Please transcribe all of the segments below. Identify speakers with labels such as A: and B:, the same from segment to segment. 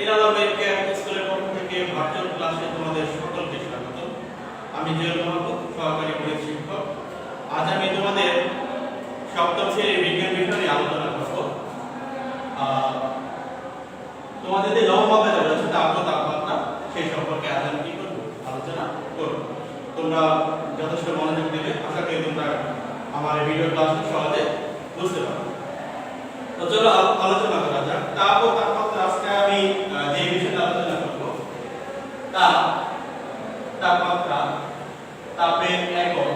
A: এলালামের camp স্কুলের পক্ষ থেকে ভার্চুয়াল ক্লাসে তোমাদের সকলকে স্বাগত। আমি জিয়াউল মাহমুদ, সহকারী গণিত শিক্ষক। আজ আমি তোমাদের সপ্তম শ্রেণীর বিজ্ঞান বিষয় নিয়ে আলোচনা করব। তোমাদের যে লবণমাপা রয়েছে তাপমাত্রা সেই সম্পর্কে আজ আমি কি করব, আলোচনা করব। তোমরা যথেষ্ট মনোযোগ দেবে, আশা করি তোমরা আমার এই ভিডিও ক্লাসটি সহজে বুঝতে পারবে। তো চলো আলোচনা করা যাক। তাপ ও তাপমাত্রা আজকে আমি যে বিষয়ে আলোচনা করব তাপমাত্রা, তাপের একক,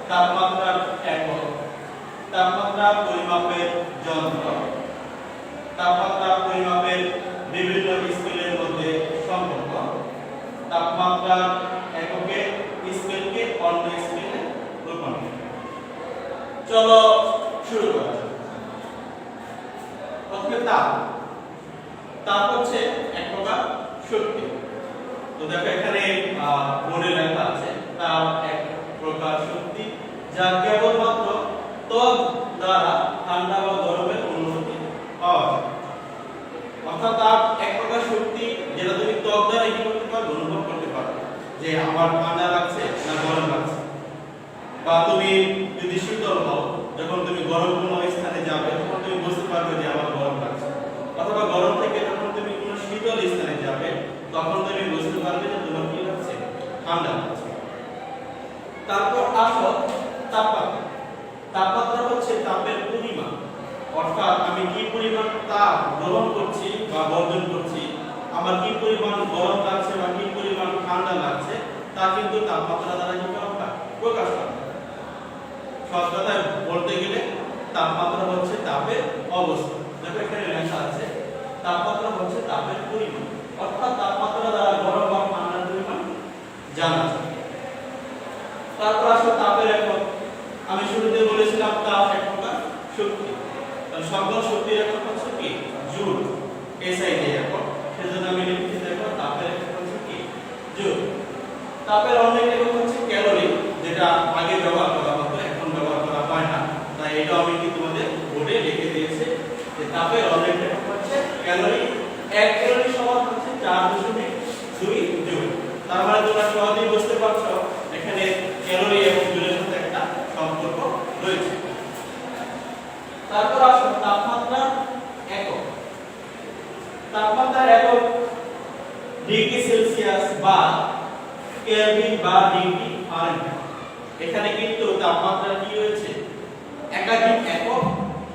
A: তাপমাত্রার একক, তাপমাত্রা পরিমাপের যন্ত্র, তাপমাত্রা পরিমাপের বিভিন্ন স্কেলের মধ্যে সম্পর্ক, তাপমাত্রার এককে স্কেলকে অন্য স্কেলে রূপান্তর। চলো শুরু করা যাক। প্রথমে তাপ হচ্ছে এক প্রকার শক্তি। তো দেখো এখানে বোর্ডে লেখা আছে তাপ এক প্রকার শক্তি যা কেবলমাত্র ত্বক দ্বারা ঠান্ডা বা গরমের অনুভূতি পাওয়া যায়। অর্থাৎ তাপ এক প্রকার শক্তি যেটা তুমি ত্বক দ্বারা কি করতে পারবে, অনুভব করতে পারবে যে আমার ঠান্ডা লাগছে না গরম লাগছে। বা তুমি যদি শীতল হও, যখন তুমি গরম কোনো স্থানে যাবে তখন তুমি বুঝতে পারবে যে আমার গরম লাগছে। অথবা গরম থেকে যখন তুমি কোনো শীতল স্থানে যাবে তখন তুমি বুঝতে পারবে যে তোমার কি লাগছে, ঠান্ডা লাগছে। তারপর আসো তাপমাত্রা। তাপমাত্রা হচ্ছে তাপের পরিমাণ, অর্থাৎ আমি কি পরিমাণ তাপ গ্রহণ করছি বা বর্জন করছি, আমার কি পরিমাণ গরম লাগছে বা কি পরিমাণ ঠান্ডা লাগছে তা কিন্তু তাপমাত্রা দ্বারা কি করা হয়, প্রকাশ করা হয়। সব কথায় বলতে গেলে তাপমাত্রা হচ্ছে তাপের অবস্থা। দেখো এখানে লেখা আছে তাপমাত্রা হচ্ছে তাপের পরিমাণ, অর্থাৎ তাপমাত্রা দ্বারা গরম বা ঠান্ডার পরিমাণ জানা যায়। তারপর আসো তাপের একক। আমি শুরুতে বলেছিলাম তাপ এক প্রকার শক্তি। সকল শক্তির একক হচ্ছে কি, জুল, এসআই দিয়ে একক। সেজন্য আমি লিখছি দেখো তাপের একক হচ্ছে কি, জুল। তাপের অন্য একক হচ্ছে ক্যালোরি, যেটা আগে ব্যবহার করা হতো, এখন ব্যবহার করা হয় না। তাই এটা আমি কি তোমাদের বোর্ডে লিখে দিয়েছি যে তাপের অন্য একক হচ্ছে ক্যালোরি। 1 ক্যালোরি সমান হচ্ছে 4.2 জুল। তার মানে তোমরা সহজেই বুঝতে পারছো এখানে ক্যালোরি এবং জুলের সাথে একটা সম্পর্ক রয়েছে। তারপর আসো তাপমাত্রা একক। তাপমাত্রার একক ডিগ্রি সেলসিয়াস বা কেলভিন বা ডিগ্রি ফারেনহাইট। এখানে কিন্তু তাপমাত্রা কি রয়েছে, একাধিক একক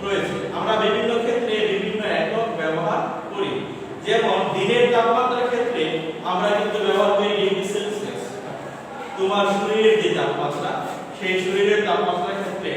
A: রয়েছে। আমরা বিভিন্ন ক্ষেত্রে বিভিন্ন একক ব্যবহার করি। যেমন দিনের তাপমাত্রার ক্ষেত্রে আমরা কিন্তু ব্যবহার করি ডিগ্রি সেলসিয়াস। তোমার শরীরের যে তাপমাত্রা, সেই শরীরের তাপমাত্রার ক্ষেত্রে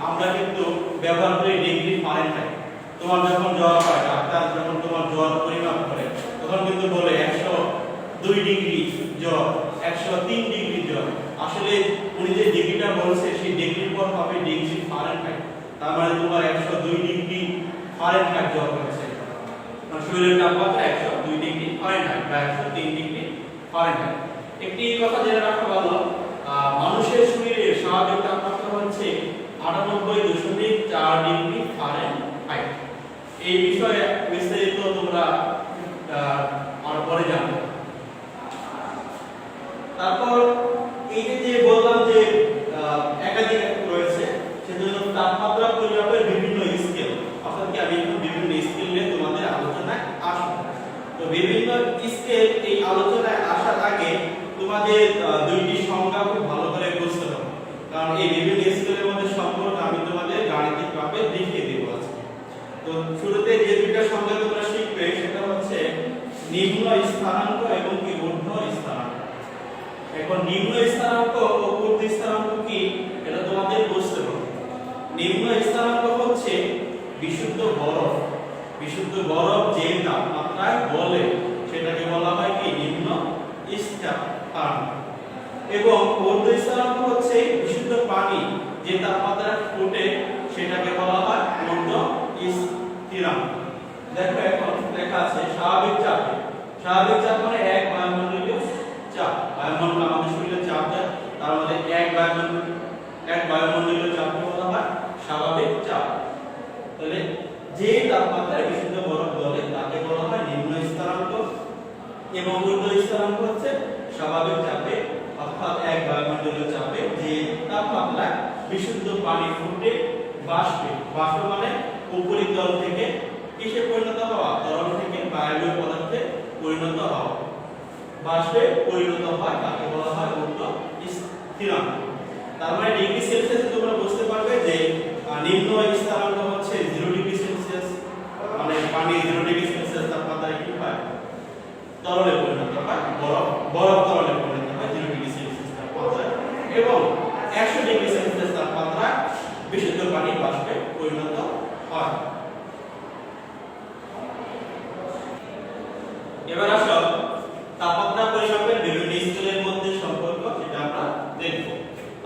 A: আমরা কিন্তু ব্যবহার করি ডিগ্রি ফারেনহাইট। তোমার যখন জ্বর হয়, ডাক্তার যখন তোমার জ্বর পরিমাপ করে তখন কিন্তু বলে 102 ডিগ্রি জ্বর, 103 ডিগ্রি জ্বর। আসলে উনি যে ডিগ্রিটা বলছে সেই ডিগ্রির পর হবে ডিগ্রি ফারেনহাইট। তার মানে তোমার 102 ডিগ্রি ফারেনহাইট জ্বর হয়েছে। শরীরের তাপমাত্রা 102 ডিগ্রি ফারেনহাইট বা 103 ডিগ্রি ফারেনহাইট। একটি কথা জেনে রাখা ভালো, মানুষের শরীরের স্বাভাবিক তাপমাত্রা হচ্ছে 98.4 ডিগ্রি ফারেনহাইট। এই বিষয়ে বিস্তারিত তোমরা আর পরে জানবে। তারপর এই যে বললাম যে একাধিক রয়েছে, সেজন্য তাপমাত্রা পরিমাপের বিভিন্ন স্কেল, অর্থাৎ কি আমি বিভিন্ন স্কেল নিয়ে তোমাদের আলোচনায় আসব। তো বিভিন্ন স্কেল এই আলোচনায় আসার আগে তোমাদের দুইটি সংজ্ঞা খুব ভালো করে বুঝতে হবে, কারণ এই বিভিন্ন স্কেলের মধ্যে সম্পর্ক আমি তোমাদের গাণিতিকভাবে দেখিয়ে দেব আজকে। তো শুরুতে যে দুইটা সংজ্ঞা তোমরা শিখবে সেটা হচ্ছে নিম্ন স্থানাঙ্ক এবং কি ঊর্ধ্ব স্থানাঙ্ক। এখন নিম্ন স্থানাঙ্ক ও ঊর্ধ্ব স্থানাঙ্ক কি এটা তোমাদের বুঝতে হবে। নিম্ন স্থানাঙ্ক হচ্ছে বিশুদ্ধ বরফ। বিশুদ্ধ বরফ যে তাপমাত্রায় গলে সেটাকে বলা হয় কি, নিম্ন স্থানাঙ্ক। এবং ঊর্ধ্ব স্থানাঙ্ক হচ্ছে বিশুদ্ধ পানি যে তাপমাত্রায় ফুটে সেটাকে বলা হয় ঊর্ধ্ব স্থিরাঙ্ক। দেখো এখন লেখা আছে স্বাভাবিক চাপ। স্বাভাবিক চাপ মানে 1 বায়ুমণ্ডলীয় চাপ। বায়ুমণ্ডল আমাদের শরীরে চাপ দেয়, তার মধ্যে 1 বায়ুমণ্ডলীয় চাপকে বলা হয় স্বাভাবিক চাপ। তাহলে যে তাপমাত্রায় বিশুদ্ধ বরফ গলে তাকে বলা হয় নিম্ন স্থানাঙ্ক, এবং ঊর্ধ্ব স্থিরাঙ্ক হচ্ছে স্বাভাবিক চাপে অর্থাৎ এক বায়ুমণ্ডলীয় চাপে যে তাপমাত্রা বিশুদ্ধ পানি ফুটে বাষ্পে, বাষ্প মানে উপরিতল থেকে কিসে পরিণত হওয়া, তরল থেকে বায়বীয় পদার্থে পরিণত হওয়া, বাষ্পে পরিণত হয় তাকে বলা হয় ঊর্ধ্ব স্থিরাঙ্ক। তার মানে ডিগ্রি সেলসিয়াসে তোমরা বুঝতে পারবে যে নিম্ন স্থিরাঙ্ক হচ্ছে 0 ডিগ্রি সেলসিয়াস, মানে পানি 0 ডিগ্রি সেলসিয়াস তাপমাত্রায় কি হয়, তরলে পরিণত হয়, বরফ তরলে পরিণত হয় 0 ডিগ্রি সেলসিয়াস তাপমাত্রায়, এবং 100 ডিগ্রি সেলসিয়াস তাপমাত্রায় বিশুদ্ধ পানি বাষ্পে পরিণত হয়। এবার আসো তাপমাত্রা পরিমাপের বিভিন্ন স্কেলের মধ্যে সম্পর্ক, যেটা আমরা দেখব।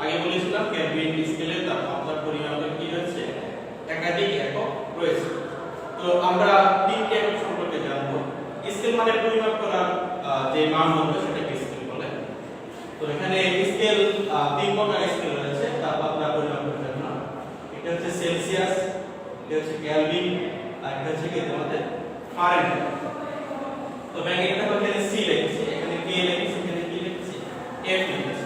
A: আগে বলেছিলাম কেলভিন স্কেলে তাপমাত্রা পরিমাপের কি রয়েছে, একাধিক একক রয়েছে। তো আমরা তিনটি একক সম্পর্কে জানবো। স্কেল মানে পরিমাপ করার যে মানদণ্ড, সেটাকে স্কেল বলে। তো এখানে স্কেল তিন প্রকার স্কেল রয়েছে তাপমাত্রা পরিমাপের জন্য। এটা হচ্ছে সেলসিয়াস, এটা হচ্ছে কেলভিন, আর এটা হচ্ছে কি তোমাদের ফারেনহাইট। তো ব্যাকেটটা হচ্ছে সি লিখেছি, এখানে কে লিখেছি, এখানে কি লিখেছি, এফ লিখেছি।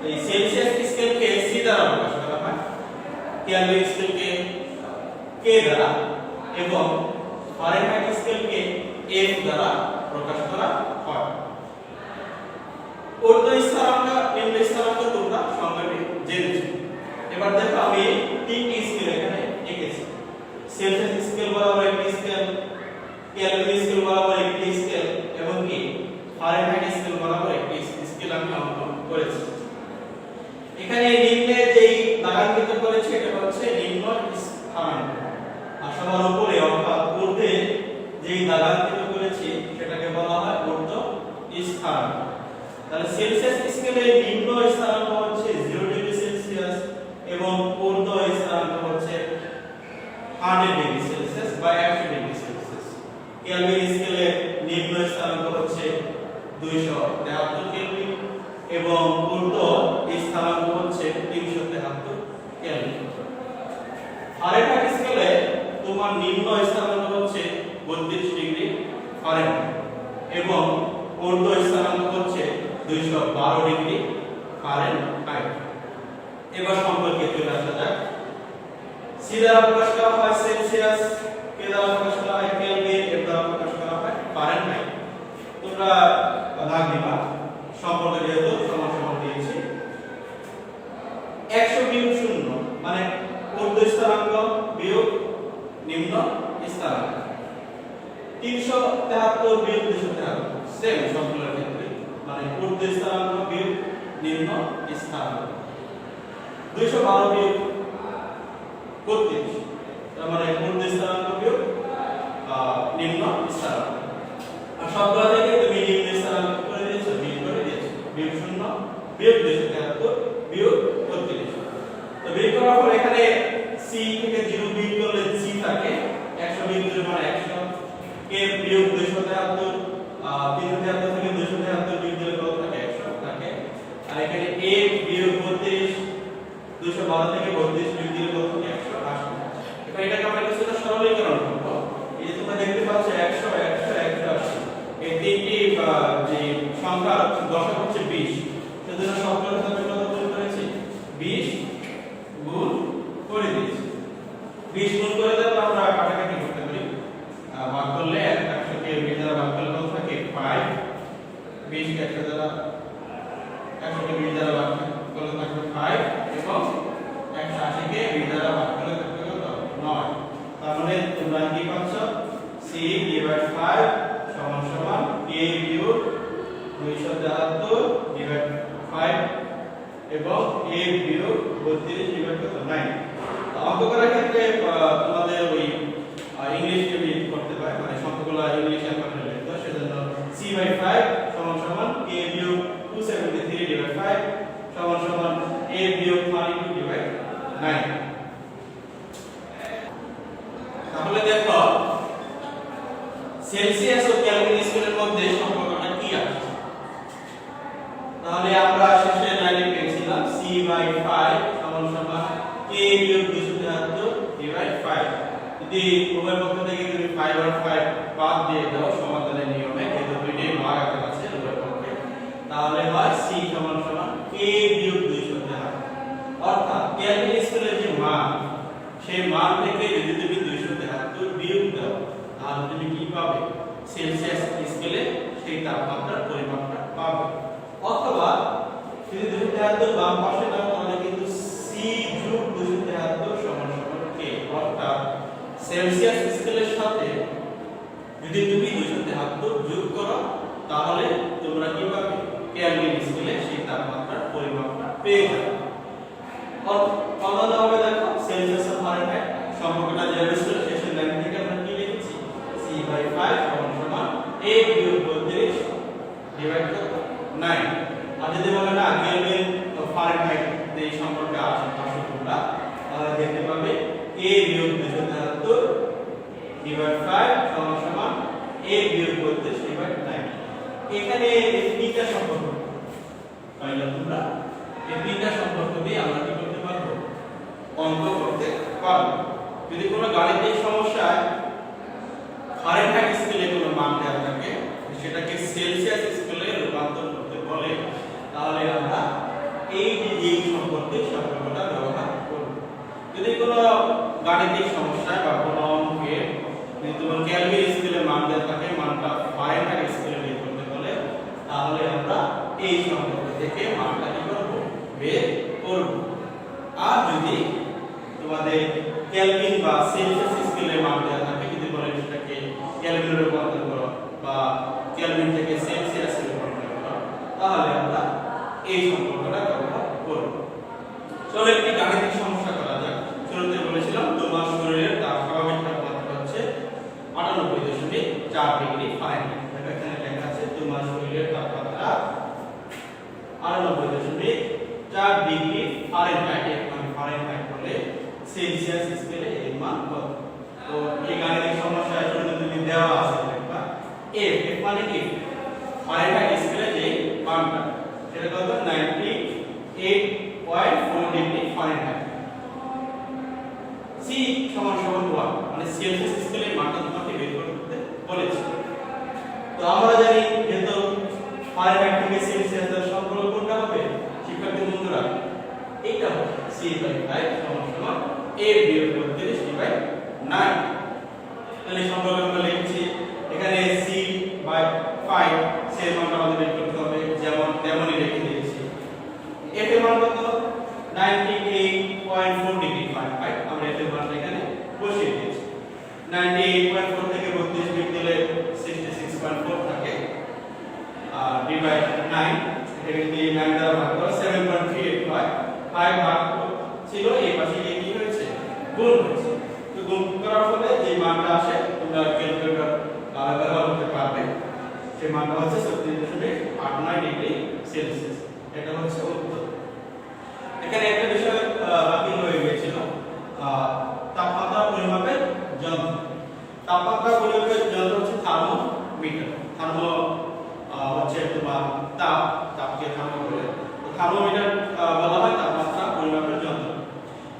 A: এই সেলসিয়াস স্কেলকে সি দ্বারা প্রকাশ করা হয়, কেলভিন স্কেলকে কে দ্বারা, এবং ফারেনহাইট স্কেলকে এফ দ্বারা প্রকাশ করা হয়। ঊর্ধ্ব স্থিরাঙ্ক, নিম্ন স্থিরাঙ্ক তোমরা সংজ্ঞাটি জেনেছো। এবার দেখো আমি তিনটি স্কেল এখানে এঁকেছি। সেলসিয়াস স্কেল বরাবর একটি স্কেল, কেলভিন স্কেল বরাবর একটি স্কেল, এবং কি ফারেনহাইট স্কেল বরাবর একটি স্কেল আমি অঙ্কন করেছি। এখানে নিম্নে যেই দাগাঙ্কিত করেছে এটা হচ্ছে নিম্ন স্থিরাঙ্ক, আর সবার উপরে অর্থাৎ ঊর্ধ্বে যেই দাগাঙ্কিত করেছি সেটাকে বলা হয় ঊর্ধ্ব স্থিরাঙ্ক। তাহলে সেলসিয়াস স্কেলে নিম্ন স্থিরাঙ্ক হচ্ছে 0 ডিগ্রি সেলসিয়াস এবং ঊর্ধ্ব স্থিরাঙ্ক হচ্ছে 100 ডিগ্রি সেলসিয়াস বা 100 ডিগ্রি সেলসিয়াস। কেলভিন স্কেলে নিম্ন স্থিরাঙ্ক হচ্ছে 273 কেলভিন এবং ঊর্ধ্ব স্থিরাঙ্ক হচ্ছে 373 কেলভিন। ফারেনহাইট স্কেলে তোমার নিম্ন স্থিরাঙ্ক হচ্ছে 32 ডিগ্রি ফারেনহাইট এবং ঊর্ধ্ব স্থিরাঙ্ক হচ্ছে 212 ডিগ্রি ফারেনহাইট। এবার সম্পর্কে চলে আসা যাক। সি দ্বারা প্রকাশ করা হয় সেলসিয়াস, কে দ্বারা প্রকাশ করা হয় কেলভিন, এফ দ্বারা প্রকাশ করা হয় ফারেনহাইট। তোমরা দাগ দিবা, সম্পর্ক যেহেতু সমান সমান দিয়েছি। 100 বিয়োগ 0 মানে ঊর্ধ্ব স্থিরাঙ্ক বিয়োগ নিম্ন স্থিরাঙ্ক। 373 বিয়োগ 273 সেম সবগুলোর ক্ষেত্রে, মানে ঊর্ধ্ব স্থিরাঙ্ক বিয়োগ নিম্ন স্থিরাঙ্ক। 212 বিয়োগ 32 তার মানে ঊর্ধ্ব স্থিরাঙ্ক বিয়োগ নিম্ন স্থিরাঙ্ক। আর সবগুলো থেকে তুমি নিম্ন স্থিরাঙ্ক করে দিয়েছো, বিয়োগ করে দিয়েছো, বিয়োগ 0 বিয়োগ 273 বিয়োগ 32। তো বিয়োগ করার পর এখানে সি থেকে 0 বিয়োগ করলে সি থাকে 100 বিয়োগ 0 মানে 100, কে বিয়োগ 273, 373 থেকে 273 বিয়োগ দিলে কত থাকে, 100 থাকে। আর এখানে এ বিয়োগ 32, 212 থেকে 32 বিয়োগ দিলে কত থাকে, 180। এবার এটাকে আমরা কিছুটা সরলীকরণ করব। এই যে তোমরা দেখতে পাচ্ছ 100 100 180, এই তিনটি যে সংখ্যা দশক হচ্ছে 20, সেজন্য সবগুলোর সাথে কত গুণ করেছি, 20 গুণ করে দিয়েছি। 20 গুণ করে দেব, আমরা কাটাকাটি করতে পারি, ভাগ করলে 100 কে 20 দ্বারা ভাগ করলে কত থাকে 5, 20 কে 100 দ্বারা 100 কে 20 দ্বারা ভাগ করলে থাকবে 5 এবং 180 কে 20 দ্বারা ভাগ করলে থাকবে কত 9। তার মানে তোমরা কি পাচ্ছ, c / 5 সমান সমান k বিয়োগ 273 / 5 এবং a বিয়োগ 32 / কত 9। অঙ্ক করার ক্ষেত্রে তোমাদের ওই ইংলিশে লিখতে করতে হয়, মানে সংখ্যাগুলো ইংলিশে আমরা লিখতে হয়, সেজন্য c/5 সমান সমান k বিয়োগ 273 / 5 সমান সমান a বিয়োগ 32 / 9। তাহলে দেখো সেলসিয়াস ও কেলভিন স্কেলের মধ্যে সম্পর্কটা কি আছে। তাহলে আমরা শেষে লাইনে পেয়েছিলাম c/5 সমান সমান k বিয়োগ 273 / 5। যদি উভয় পক্ষ থেকে তুমি 5 আর 5 বাদ দিয়ে দাও সমাধানের নিয়মে, কিন্তু দুইটাই ভাগ তাহলে হয় c সমান সমান a বিয়োগ 273। অর্থাৎ কেলভিন স্কেলের যে মান সেই মান থেকে যদি তুমি 273 বিয়োগ দাও তাহলে তুমি কি পাবে? সেলসিয়াস স্কেলে সেই তাপমাত্রার পরিমাপটা পাবে। অথবা যদি 273 বাম পাশে দাও তাহলে কিন্তু c যোগ 273 সমান সমান k। অর্থাৎ সেলসিয়াস স্কেলের সাথে যদি তুমি 273 যোগ করো তাহলে তোমরা কি পাবে? কেলভিন স্কেলে সেই তাপমাত্রার পরিমাপটা পেয়ে যাবে। অন্যভাবে দেখো সেলসিয়াস আর ফারেনহাইট সম্পর্কটা যেভাবে ছিল শেষের লাইন থেকে আমরা কি লিখেছি? c/5 সমান সমান a বিয়োগ 32 ডিভাইড কত 9। আর যদি বলে না কেলভিন ও ফারেনহাইট এই সম্পর্কে আছে তোমরা তাহলে দেখতে পাবে a বিয়োগ 273 ডিভাইড 5 সমান সমান a বিয়োগ 32 ডিভাইড 9। এখানে এই তিনটা সম্পর্ক পাইলে তোমরা এই তিনটা সম্পর্ক দিয়ে আমরা কি করতে পারবো? অঙ্ক করতে পারবো। যদি কোনো গাণিতিক সমস্যায় ফারেনহাইট স্কেলে কোনো মান দেওয়া থাকে সেটাকে সেলসিয়াস স্কেলে রূপান্তর করতে বলে তাহলে আমরা এই সম্পর্কটা ব্যবহার করব। যদি কোনো গাণিতিক সমস্যায় বা কোনো অঙ্কে যদি তোমার কেলভিন স্কেলে মান দেওয়া থাকে মানটা ফারেনহাইট স্কেলে বের করতে বলে তাহলে আমরা এই সম্পর্ক থেকে মানটা কি করব? বের করব। আর যদি তোমাদের কেলভিন বা সেলসিয়াস স্কেলে মান দেওয়া থাকে যদি বলে সেটাকে কেলভিনে রূপান্তর করো বা কেলভিন থেকে সেলসিয়াসে রূপান্তর করো তাহলে আমরা এই সম্পর্কটা ব্যবহার করব। চলো একটি গাণিতিক সমস্যা করা যাক। শুরুতে বলেছিলাম তোমার শরীরের স্বাভাবিক তাপমাত্রা হচ্ছে 98.4 ডিগ্রি ফারেনহাইট। এখানে লেখা আছে তোমার শরীরের তাপমাত্রা 98.4 ডিগ্রি ফারেনহাইট। মানে ফারেনহাইট বলে সেলসিয়াস স্কেলে এর মান কত? তো এই গাণিতিক সমস্যায় শুরুতে যদি দেওয়া আছে দেখবা f মানে কি ফারেনহাইট স্কেলে যে মানটা সেটা কত? 98.4 ডিগ্রি ফারেনহাইট। c সমান সমান 1 মানে সেলসিয়াস স্কেলে মানটা তোমাকে বের করতে বলেছে। তো আমরা জানি যেহেতু ফারেনহাইট থেকে সেলসিয়াসের সম্পর্ক কোনটা হবে? শিক্ষার্থী বন্ধুরা এইটা হবে c/5 সমান সমান a বিয়োগ 32 ডিভাইড 9। তাহলে সম্পর্ক আমরা লিখছি এখানে c/5 সে মানটা আমাদের বের করতে হবে যেমন তেমনই লিখে দিয়েছি। f এর মান কত? 98.4 ডিগ্রি ফারেনহাইট। আমরা f এর মানটা এখানে বসিয়ে দিয়েছি। 98.4 থেকে 32 বিয়োগ দিলে 66.4 থাকে আর ডিভাইড 9 এটাকে দিয়ে 9 দ্বারা ভাগ করলে 7.38 হয়। 5 ভাগ ছিল এই পাশে গিয়ে কি হয়েছে? গুণ হয়েছে। তো গুণ করার ফলে যে মানটা আসে তোমরা ক্যালকুলেটর ব্যবহার করতে পারবে। সেই মানটা হচ্ছে 36.89 ডিগ্রি সেলসিয়াস। এটা হচ্ছে উত্তর। এখানে একটা বিষয় বাকি রয়ে গিয়েছিল তাপমাত্রা পরিমাপের যন্ত্র। তাপমাত্রা পরিমাপের যন্ত্র হচ্ছে থার্মোমিটার। থার্মো হচ্ছে তোমার তাপকে থার্মো বলে। তো থার্মোমিটার বলা হয় তাপমাত্রা পরিমাপের যন্ত্র।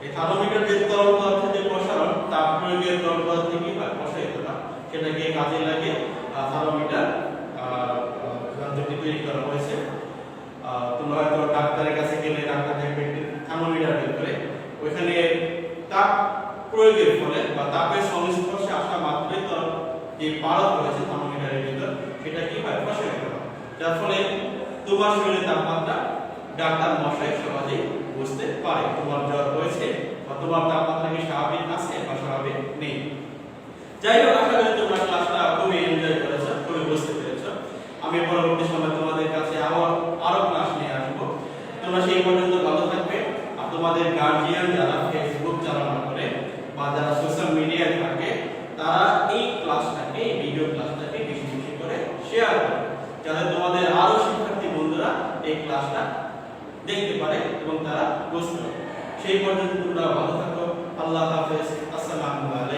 A: এই থার্মোমিটার যে তরল পদার্থের যে প্রসারণ তাপ প্রয়োগের তরল পদার্থে কি হয়? প্রসারিত হয়। সেটাকে কাজে লাগে থার্মোমিটার যন্ত্রটি তৈরি করা হয়েছে। তোমরা হয়তো ডাক্তারের কাছে গেলে ডাক্তার দেখবে থার্মোমিটার বের করে ওইখানে তাপ প্রয়োগের ফলে বা তাপের সংস্পর্শে আসা মাত্রই তো যে পারদ রয়েছে থার্মোমিটারের ভিতর সেটা কি হয়? প্রসারিত হয়। যার ফলে তোমার শরীরের তাপমাত্রা ডাক্তার মশাই সহজেই বুঝতে পারে তোমার জ্বর হয়েছে বা তোমার তাপমাত্রা কি স্বাভাবিক আছে বা স্বাভাবিক নেই। যাই হোক, আশা করি তোমরা ক্লাসটা খুবই এনজয় করেছো, খুবই বুঝতে পেরেছো। আমি পরবর্তী সময় তোমাদের কাছে আরো ক্লাস নিয়ে আসবো। তোমরা সেই পর্যন্ত ভালো থাকবে। আর তোমাদের গার্জিয়ান যারা ফেসবুক চালানো করে বা যারা সোশ্যাল মিডিয়ায় থাকে তারা এই ক্লাসটাকে, এই ভিডিও ক্লাসটাকে বেশি বেশি করে শেয়ার করো যাতে তোমাদের আরো শিক্ষার্থী বন্ধুরা এই ক্লাসটা দেখতে পারে এবং তারা বুঝতে পারে। সেই পর্যন্ত তোমরা ভালো থাকো। আল্লাহ হাফেজ। আসসালামু আলাইকুম।